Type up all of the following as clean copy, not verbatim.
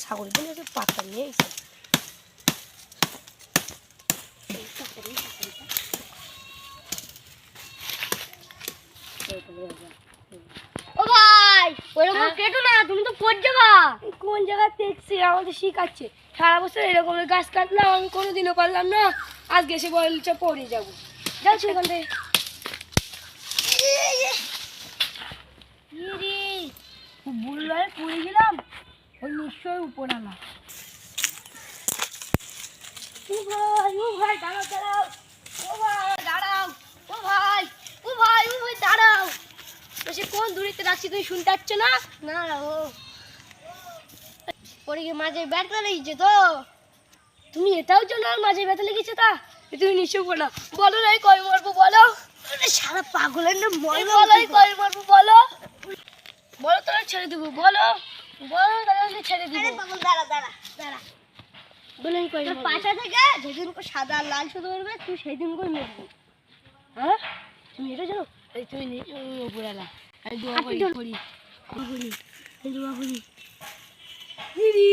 ছাগল বলে পাতা নিয়ে এসে ও ভাই ওরকম কেটো না, তুমি তো পড় যাবা। কোন জায়গায় দেখছি আমাদের শিখাচ্ছে সারা বছর এরকম গাছ কাটলাম, আমি কোনোদিনও পারলাম না, আজকে এসে বলছে পড়ে যাবো। যাও সেখান থেকে। বুড়ায় পড়ে গেলাম, ওই নিশ্চয়ই উপর আনা। ও ভাই দাঁড়াও দাঁড়াও, ও ভাই দাঁড়াও, ও ভাই ও ভাই ও ভাই দাঁড়াও। তো সে কোন দূরিতে রাখছি তুমি শুনতে পাচ্ছ না? না ও পড়ে গিয়ে মাঝে ব্যথা লেগেছে তো। তুমি এটাও জানো আর মাঝে ব্যথা লেগেছে তা? তুমি নিশ্চয় বলো, বলো নাই কয় মারবো বলো। সারা পাগলের না বলাই কয় মারবো বলো, বলো তোরা ছেড়ে দেবো, বলো বলো তাহলে ছেড়ে দেবো। পাগল দাঁড়া দাঁড়া দাঁড়া, বলেই কয় তোর পাশা থেকে যেদিন করে সাদা আর লাল শুধু করবে তুই সেই দিন করে মরবি। হ্যাঁ তুমি এটা জানো? এই তুমি উপরালা আমি দোয়া করি করি করি দোয়া করি। দিদি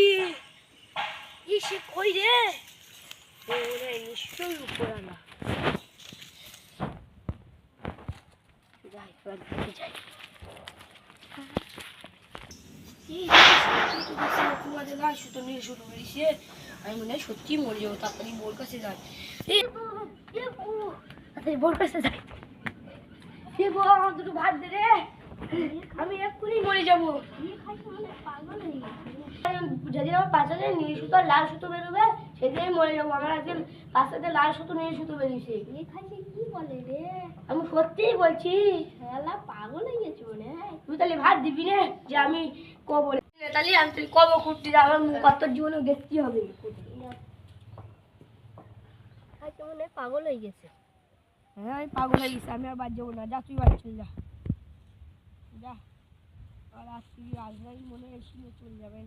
ইসে কই রে? ওরে নিশ্চয়ই উপরালা। যাই এবার দেখে যাই। তোমাদের লাশ সুতো নিয়ে শুরু করেছে, আমি মনে হয় সত্যি মরে যাবো, তাড়াতাড়ি বোর কাছে যাই। তাড়াতাড়ি বোর কাছে যাই। আমার দুটো ভাত দে রে, আমি এক্ষুনি মরে যাবো। যেদিন আমার পাশাতে নীল সুতো আর লাল সুতো বেরোবে সেদিন আমি মরে যাবো। আমার আজকে পাশাতে লাল সুতো নীল সুতো বেরিয়েছে। কি বলে রে? আমি সত্যিই বলছি। খেলা পাগল হয়ে গেছে মনে হয়। তুই তাহলে ভাত দিবি না যে আমি কবো তাহলে আমি তুই কবো করতে আমার মুখ কত জীবনে দেখতে হবে। আজকে মনে হয় পাগল হয়ে গেছে। হ্যাঁ আমি পাগল হয়ে গেছি, আমি আর বাদ যাবো না। যা তুই বাড়ি চল যা যা। আর আজকে আজরাইল মনে হয় এসে চলে যাবেন।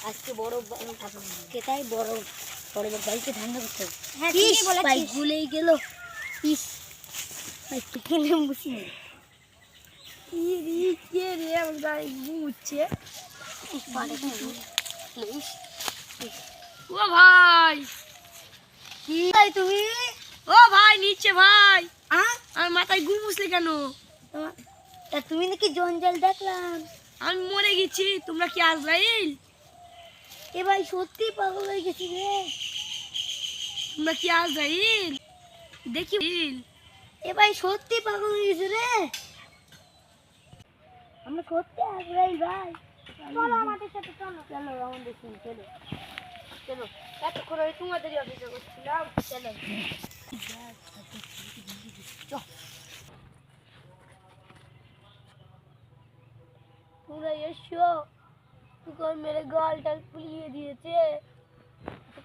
আজকে বড় কেটাই বড় বড় বাইকে ঠান্ডা করতে হবে। হ্যাঁ ঠিকই বলেছিস। বাইক ভুলেই গেল। ইস বাইকটা কিনে মুছি কে রে আমার গায়ে ঘুমুচ্ছে। ও ভাই কি ভাই তুমি? ও ভাই নিচ্ছে ভাই। আমার মাথায় ঘুম উঠছে কেন? তা তুমি নাকি জঞ্জাল দেখলাম। আমি মরে গেছি, তোমরা কি আজরাইল? এ ভাই সত্যি পাগল হয়ে গেছি রে। তোমরা কি আজরাইল? দেখি এ ভাই সত্যি পাগল হয়ে গেছে রে। আমরা সত্যি আজরাইল ভাই। চলো আমাদের সাথে চলো। চলো আমাদের সঙ্গে চলো চলো। এতক্ষণ আমি তোমাদেরই অপেক্ষা করছিলাম। চলো তোমরা এসো, তোকে মেরে গালটা ফুলিয়ে দিয়েছে।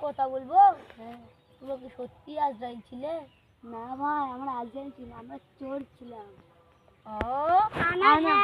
কথা বলবো? হ্যাঁ। তোমরা কি সত্যি আজরাইল ছিলে? না ভাই আমরা আজরাইল ছিলাম, আমরা চোর ছিলাম। ও না